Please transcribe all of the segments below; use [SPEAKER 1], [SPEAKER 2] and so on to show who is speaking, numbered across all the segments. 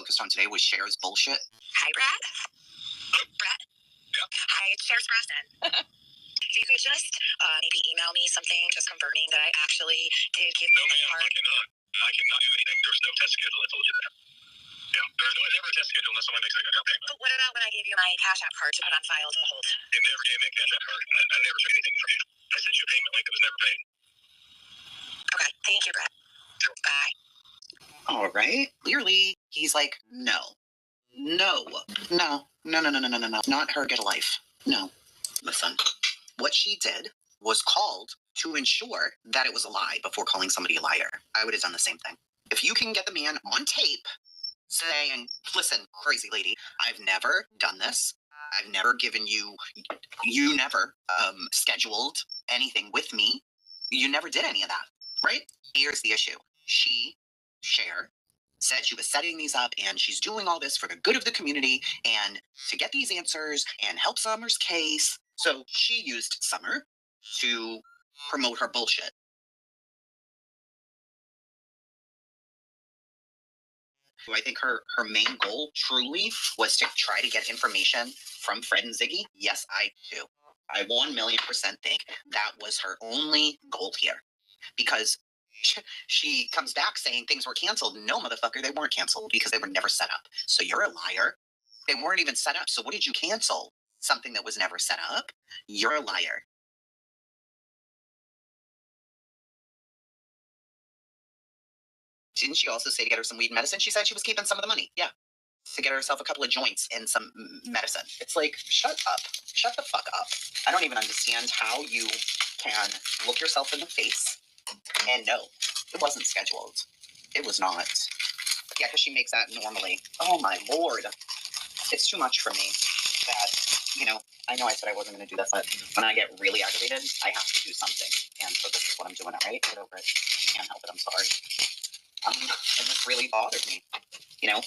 [SPEAKER 1] focused on today was Chers bullshit.
[SPEAKER 2] Hi, Brad. Brad?
[SPEAKER 3] Yeah.
[SPEAKER 2] Hi, it's Chers Brosnan. If you could just maybe email me something just confirming that I actually did give you the part.
[SPEAKER 3] I cannot do anything. There's no test schedule. I told you that. Yeah. There's never a test schedule unless someone makes a payment.
[SPEAKER 2] But what about when I gave you my Cash App card to put on file to hold?
[SPEAKER 3] It never gave me a Cash App card. I never took anything from you. I sent you a payment link that was never paid.
[SPEAKER 2] Okay. Thank you, Brad. Bye.
[SPEAKER 1] All right. Clearly, he's like, no. Not her get a life. No. Listen, what she did was called to ensure that it was a lie before calling somebody a liar. I would have done the same thing. If you can get the man on tape saying, listen, crazy lady, I've never done this. I've never given you never scheduled anything with me. You never did any of that, right? Here's the issue. Cher, said she was setting these up and she's doing all this for the good of the community and to get these answers and help Summer's case. So she used Summer to promote her bullshit. I think her main goal truly was to try to get information from Fred and Ziggy. Yes, I do. I 1,000,000% think that was her only goal here. Because she comes back saying things were canceled. No, motherfucker, they weren't canceled because they were never set up. So you're a liar. They weren't even set up. So what did you cancel? Something that was never set up? You're a liar. Didn't she also say to get her some weed medicine? She said she was keeping some of the money. Yeah. To get herself a couple of joints and some medicine. It's like, shut up. Shut the fuck up. I don't even understand how you can look yourself in the face and no, it wasn't scheduled. It was not. Yeah, because she makes that normally. Oh my Lord. It's too much for me that, I know I said I wasn't going to do this, but when I get really aggravated, I have to do something. And so this is what I'm doing, all right? Get over it. I can't help it. I'm sorry. And this really bothered me.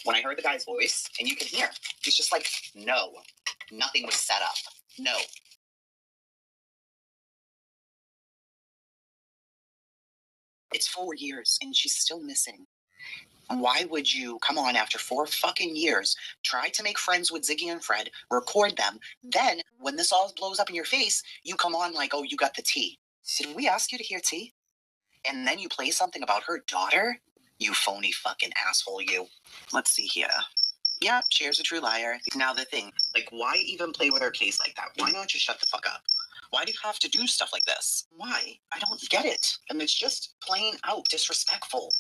[SPEAKER 1] When I heard the guy's voice, and you can hear, he's just like, no, nothing was set up. No. It's 4 years, and she's still missing. Why would you come on after 4 fucking years, try to make friends with Ziggy and Fred, record them, then, when this all blows up in your face, you come on like, oh, you got the tea. Did we ask you to hear tea? And then you play something about her daughter? You phony fucking asshole, you. Let's see here. Yeah, Cher's a true liar. Now the thing, why even play with her case like that? Why not just shut the fuck up? Why do you have to do stuff like this? Why? I don't get it. And it's just plain out disrespectful,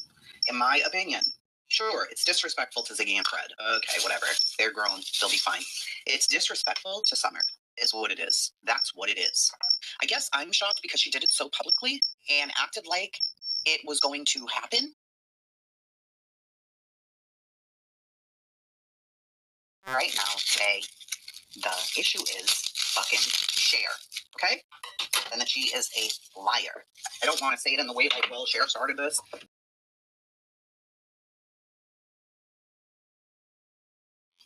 [SPEAKER 1] in my opinion. Sure, it's disrespectful to Ziggy and Fred. Okay, whatever. They're grown. They'll be fine. It's disrespectful to Summer, is what it is. That's what it is. I guess I'm shocked because she did it so publicly and acted like it was going to happen. Right now, today, the issue is fucking Cher, okay? And that she is a liar. I don't want to say it in the way well, Cher started this.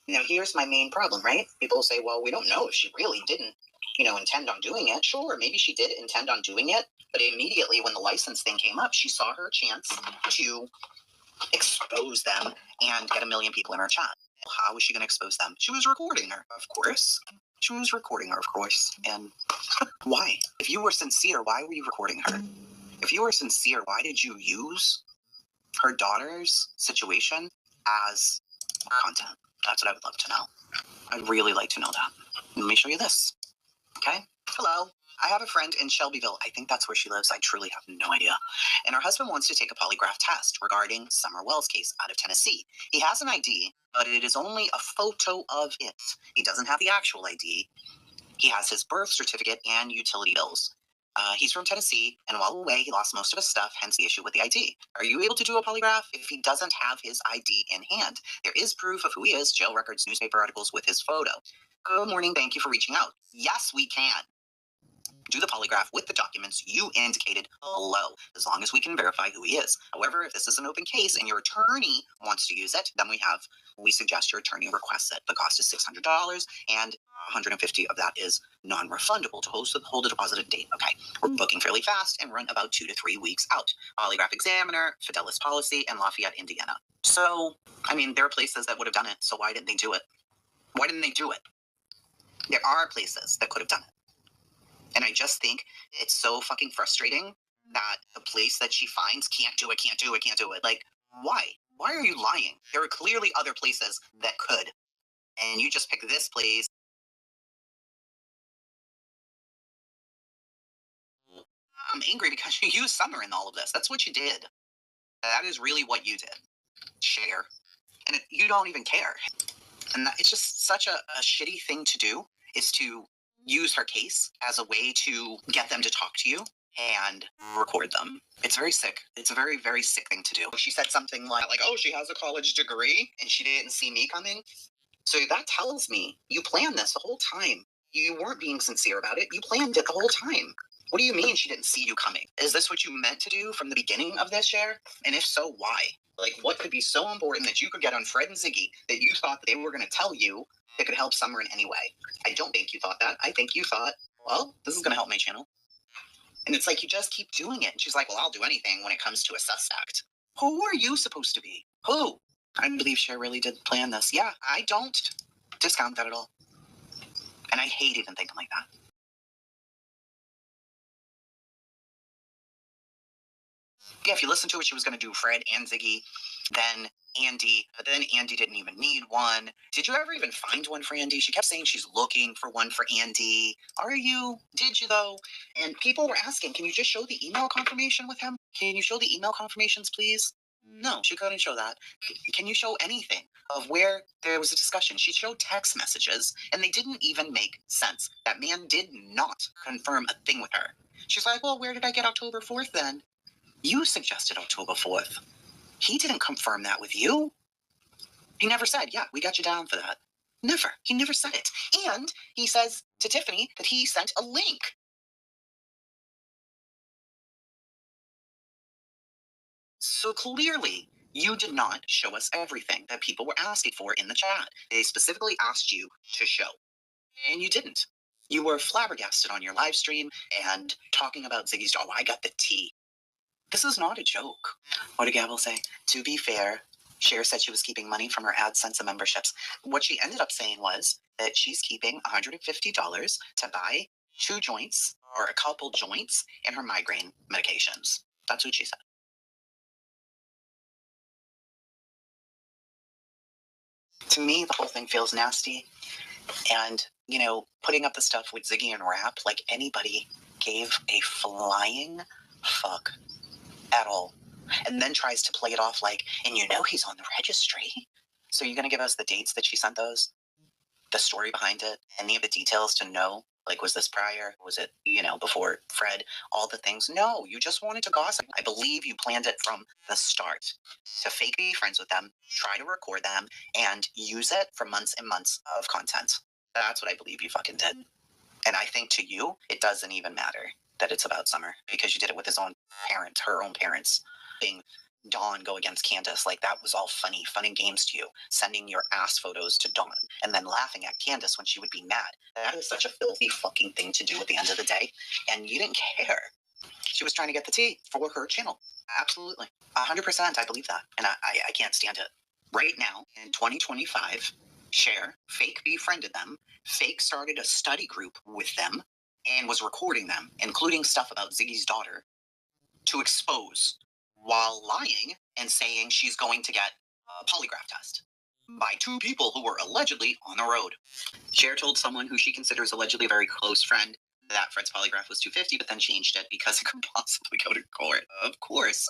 [SPEAKER 1] Here's my main problem, right? People say, well, we don't know if she really didn't, intend on doing it. Sure, maybe she did intend on doing it, but immediately when the license thing came up, she saw her chance to expose them and get 1 million people in her chat. How was she going to expose them? She was recording her, of course. She was recording her, of course. And why? If you were sincere, why were you recording her? If you were sincere, why did you use her daughter's situation as content? That's what I would love to know. I'd really like to know that. Let me show you this. Okay? Hello. I have a friend in Shelbyville. I think that's where she lives. I truly have no idea. And her husband wants to take a polygraph test regarding Summer Wells' case out of Tennessee. He has an ID, but it is only a photo of it. He doesn't have the actual ID. He has his birth certificate and utility bills. He's from Tennessee, and while away, he lost most of his stuff, hence the issue with the ID. Are you able to do a polygraph if he doesn't have his ID in hand? There is proof of who he is, jail records, newspaper articles with his photo. Good morning, thank you for reaching out. Yes, we can. do the polygraph with the documents you indicated below, as long as we can verify who he is. However, if this is an open case and your attorney wants to use it, then we suggest your attorney requests it. The cost is $600, and $150 of that is non-refundable to hold a deposited date. Okay, we're booking fairly fast and run about 2 to 3 weeks out. Polygraph Examiner, Fidelis Policy, and Lafayette, Indiana. So, I mean, there are places that would have done it, so why didn't they do it? Why didn't they do it? There are places that could have done it. And I just think it's so fucking frustrating that the place that she finds can't do it. Like, why? Why are you lying? There are clearly other places that could. And you just pick this place. I'm angry because you used Summer in all of this. That's what you did. That is really what you did. Share. And you don't even care. And it's just such a shitty thing to do, is to use her case as a way to get them to talk to you and record them. It's very sick. It's a very, very sick thing to do. She said something like, oh, she has a college degree and she didn't see me coming. So that tells me you planned this the whole time. You weren't being sincere about it. You planned it the whole time. What do you mean she didn't see you coming? Is this what you meant to do from the beginning of this, Cher? And if so, why? Like, what could be so important that you could get on Fred and Ziggy that you thought that they were going to tell you that could help Summer in any way? I don't think you thought that. I think you thought, well, this is going to help my channel. And it's like you just keep doing it. And she's like, well, I'll do anything when it comes to a suspect. Who are you supposed to be? Who? I believe Cher really did plan this. Yeah, I don't discount that at all. And I hate even thinking like that. Yeah, if you listen to it, she was going to do Fred and Ziggy, then Andy, but then Andy didn't even need one. Did you ever even find one for Andy? She kept saying she's looking for one for Andy. Are you? Did you, though? And people were asking, can you just show the email confirmation with him? Can you show the email confirmations, please? No, she couldn't show that. Can you show anything of where there was a discussion? She showed text messages, and they didn't even make sense. That man did not confirm a thing with her. She's like, well, where did I get October 4th then? You suggested October 4th. He didn't confirm that with you. He never said, yeah, we got you down for that. Never. He never said it. And he says to Tiffany that he sent a link. So clearly, you did not show us everything that people were asking for in the chat. They specifically asked you to show. And you didn't. You were flabbergasted on your live stream and talking about Ziggy's dog. Oh, I got the tea. This is not a joke. What did Gavel say? To be fair, Cher said she was keeping money from her AdSense and memberships. What she ended up saying was that she's keeping $150 to buy 2 joints or a couple joints in her migraine medications. That's what she said. To me, the whole thing feels nasty. And, you know, putting up the stuff with Ziggy and Rap, like anybody gave a flying fuck at all. And then tries to play it off like, and you know he's on the registry. So you're going to give us the dates that she sent those? The story behind it? Any of the details to know? Like, was this prior? Was it, you know, before Fred? All the things? No, you just wanted to gossip. I believe you planned it from the start. To fake be friends with them, try to record them, and use it for months and months of content. That's what I believe you fucking did. And I think to you, it doesn't even matter that it's about Summer, because you did it with his own parents, her own parents. Being Dawn go against Candace, like that was all funny, fun and games to you. Sending your ass photos to Dawn and then laughing at Candace when she would be mad. That is such a filthy fucking thing to do at the end of the day. And you didn't care. She was trying to get the tea for her channel. Absolutely. 100%, I believe that. And I can't stand it. Right now, in 2025, Cher fake befriended them, fake started a study group with them, and was recording them, including stuff about Ziggy's daughter, to expose, while lying and saying she's going to get a polygraph test by 2 people who were allegedly on the road. Cher told someone who she considers allegedly a very close friend that Fred's polygraph was $250, but then changed it because it could possibly go to court. Of course.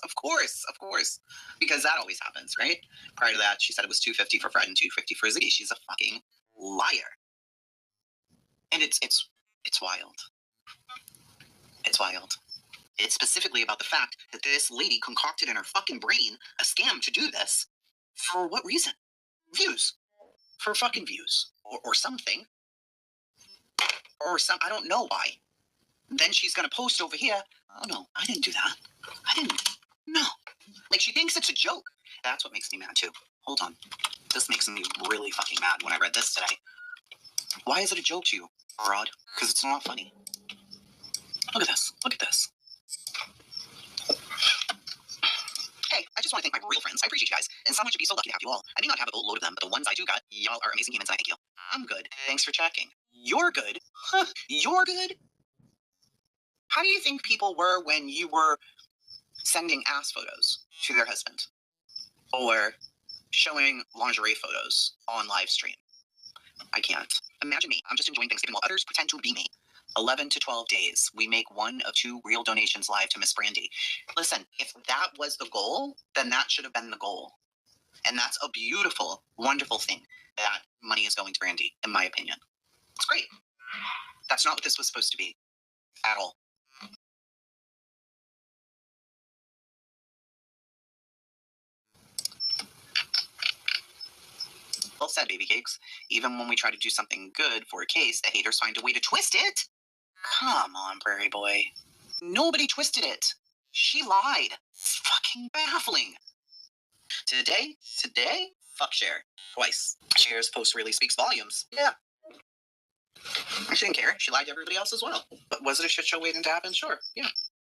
[SPEAKER 1] Because that always happens, right? Prior to that, she said it was $250 for Fred and $250 for Ziggy. She's a fucking liar. And it's wild. It's wild. It's specifically about the fact that this lady concocted in her fucking brain a scam to do this. For what reason? Views. For fucking views. Or something. Or some, I don't know why. then she's gonna post over here, oh no, I didn't do that. I didn't. No. Like, she thinks it's a joke. That's what makes me mad, too. Hold on. This makes me really fucking mad when I read this today. Why is it a joke to you, broad? Because it's not funny. Look at this. Look at this. Hey, I just want to thank my real friends. I appreciate you guys. And someone should be so lucky to have you all. I may not have a boatload of them, but the ones I do got, y'all are amazing humans, and I thank you. I'm good. Thanks for checking. You're good? Huh? You're good? How do you think people were when you were sending ass photos to their husband? Or showing lingerie photos on live stream? I can't. Imagine me. I'm just enjoying Thanksgiving while others pretend to be me. 11 to 12 days. We make 1 of 2 real donations live to Miss Brandy. Listen, if that was the goal, then that should have been the goal. And that's a beautiful, wonderful thing that money is going to Brandy, in my opinion. It's great. That's not what this was supposed to be. At all. Well said, baby cakes. Even when we try to do something good for a case, the haters find a way to twist it. Come on, Prairie Boy. Nobody twisted it. She lied. It's fucking baffling. Today, fuck Cher. Twice. Cher's post really speaks volumes. Yeah. She didn't care. She lied to everybody else as well. But was it a shit show waiting to happen? Sure. Yeah.